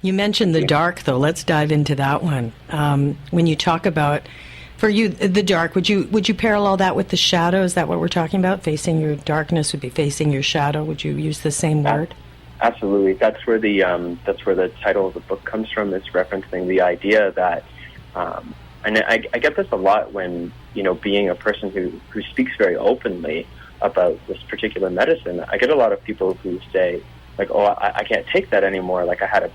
You mentioned the dark, though. Let's dive into that one. When you talk about, for you, the dark, would you parallel that with the shadow? Is that what we're talking about? Facing your darkness would be facing your shadow. Would you use the same word? Absolutely. That's where the title of the book comes from. It's referencing the idea that, and I get this a lot when, being a person who speaks very openly about this particular medicine. I get a lot of people who say, like, oh, I can't take that anymore. Like, I had a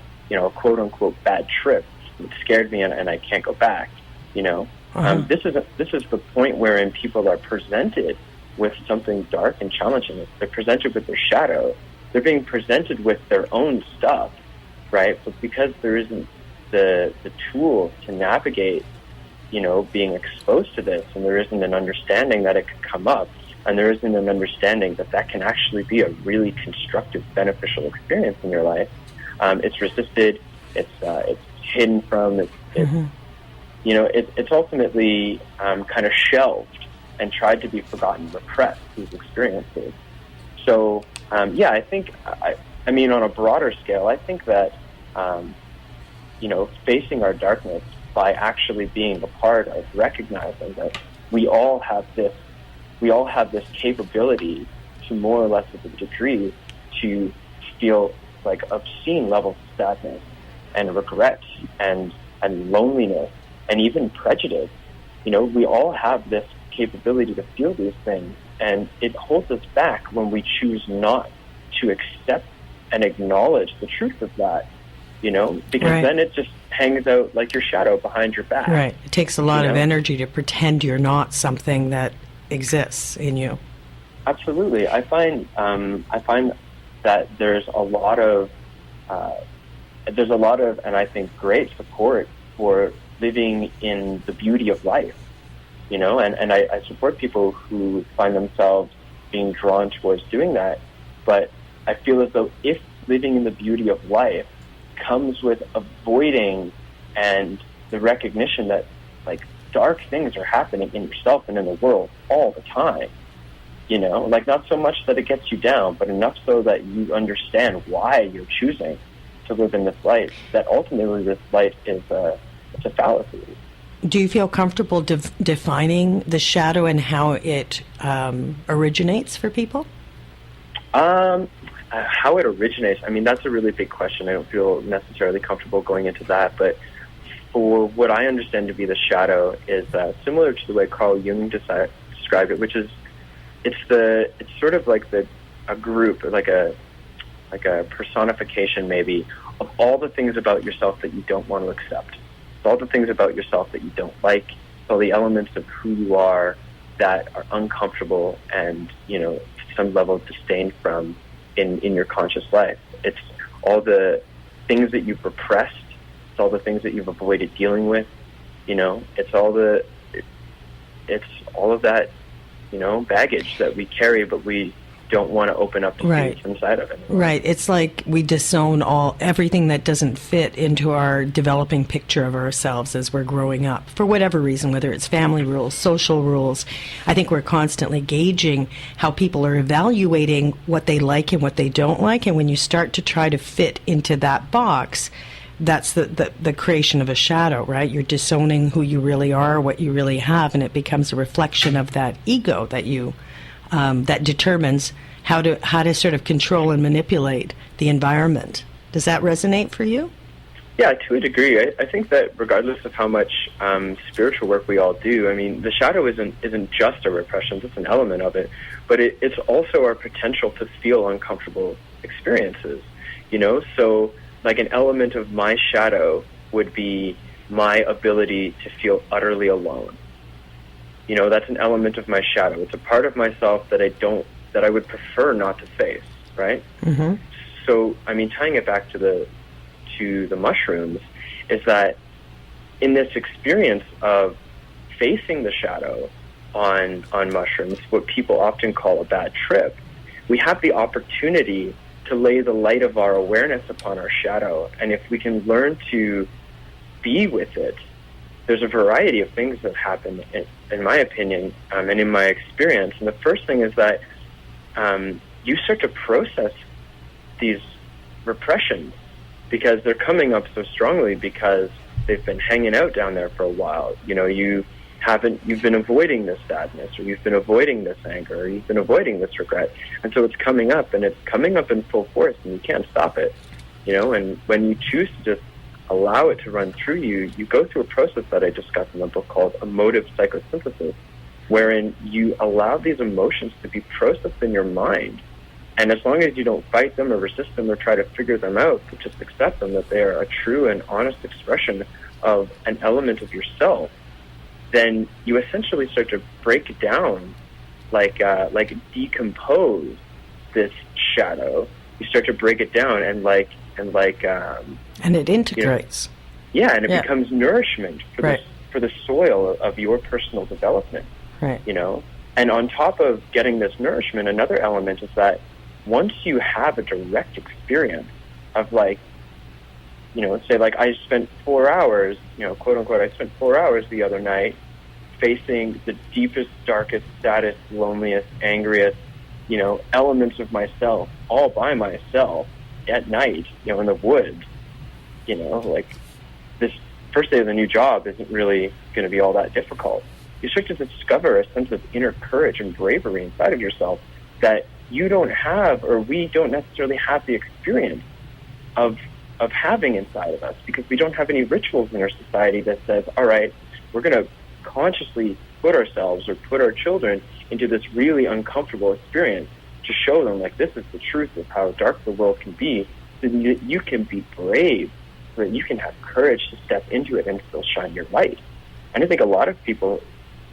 quote unquote bad trip. It scared me, and I can't go back. This is the point wherein people are presented with something dark and challenging. They're presented with their shadow. They're being presented with their own stuff, right? But because there isn't the tool to navigate, being exposed to this, and there isn't an understanding that it could come up, and there isn't an understanding that can actually be a really constructive, beneficial experience in your life. It's resisted. It's hidden from. It's ultimately kind of shelved and tried to be forgotten, repressed, these experiences. So, I think, I mean, on a broader scale, I think that, facing our darkness by actually being a part of recognizing that we all have this capability to more or less of a degree to feel like obscene levels of sadness and regret and loneliness and even prejudice. We all have this capability to feel these things, and it holds us back when we choose not to accept and acknowledge the truth of that, because then it just hangs out like your shadow behind your back. Right. It takes a lot of energy to pretend you're not something that exists in you. Absolutely. I find that there's a lot of, and I think great support for living in the beauty of life, and I support people who find themselves being drawn towards doing that. But I feel as though if living in the beauty of life comes with avoiding and the recognition that, like, dark things are happening in yourself and in the world all the time, like, not so much that it gets you down, but enough so that you understand why you're choosing to live in this light, that ultimately this light is it's a fallacy. Do you feel comfortable defining the shadow and how it originates for people? How it originates, I mean, that's a really big question. I don't feel necessarily comfortable going into that, but for what I understand to be the shadow is similar to the way Carl Jung described it, which is it's sort of like a group, like a personification maybe of all the things about yourself that you don't want to accept. It's all the things about yourself that you don't like. It's all the elements of who you are that are uncomfortable and, to some level of disdain from in your conscious life. It's all the things that you've repressed. It's all the things that you've avoided dealing with. It's all of that, baggage that we carry, but we don't want to open up to what's inside of it. Right. It's like we disown everything that doesn't fit into our developing picture of ourselves as we're growing up, for whatever reason, whether it's family rules, social rules. I think we're constantly gauging how people are evaluating what they like and what they don't like, and when you start to try to fit into that box, that's the creation of a shadow, right? You're disowning who you really are, what you really have, and it becomes a reflection of that ego that you that determines how to sort of control and manipulate the environment. Does that resonate for you? Yeah, to a degree. I think that regardless of how much spiritual work we all do, I mean, the shadow isn't just a repression, it's an element of it, but it's also our potential to feel uncomfortable experiences, So, like, an element of my shadow would be my ability to feel utterly alone. That's an element of my shadow. It's a part of myself that I would prefer not to face, right? Mm-hmm. So, I mean, tying it back to the mushrooms is that in this experience of facing the shadow on mushrooms, what people often call a bad trip, we have the opportunity to lay the light of our awareness upon our shadow. And if we can learn to be with it, there's a variety of things that happen, in my opinion, and in my experience. And the first thing is that you start to process these repressions because they're coming up so strongly because they've been hanging out down there for a while. You know, you've been avoiding this sadness, or you've been avoiding this anger, or you've been avoiding this regret, and so it's coming up, and it's coming up in full force, and you can't stop it. You know, and when you choose to just allow it to run through you, you go through a process that I discuss in the book called emotive psychosynthesis, wherein you allow these emotions to be processed in your mind. And as long as you don't fight them or resist them or try to figure them out, but just accept them, that they are a true and honest expression of an element of yourself, then you essentially start to break down, like decompose this shadow. You start to break it down and it integrates. You know, and it becomes nourishment for the soil of your personal development. Right. You know, and on top of getting this nourishment, another element is that once you have a direct experience of, like, you know, say, like, I spent 4 hours, you know, quote unquote, I spent 4 hours the other night facing the deepest, darkest, saddest, loneliest, angriest, you know, elements of myself, all by myself at night, you know, in the woods. You know, like, this first day of the new job isn't really going to be all that difficult. You start to discover a sense of inner courage and bravery inside of yourself that you don't have, or we don't necessarily have the experience of having inside of us, because we don't have any rituals in our society that says, all right, we're going to consciously put ourselves or put our children into this really uncomfortable experience to show them, like, this is the truth of how dark the world can be, so that you can be brave, so that you can have courage to step into it and still shine your light. And I think a lot of people,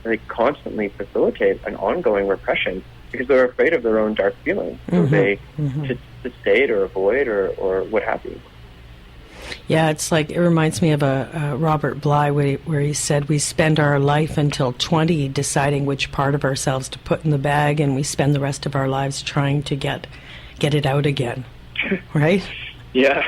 they constantly facilitate an ongoing repression because they're afraid of their own dark feelings. So they to state or avoid or what have you. Yeah, it's like, it reminds me of a Robert Bly where he said we spend our life until 20 deciding which part of ourselves to put in the bag, and we spend the rest of our lives trying to get it out again. Right? Yeah.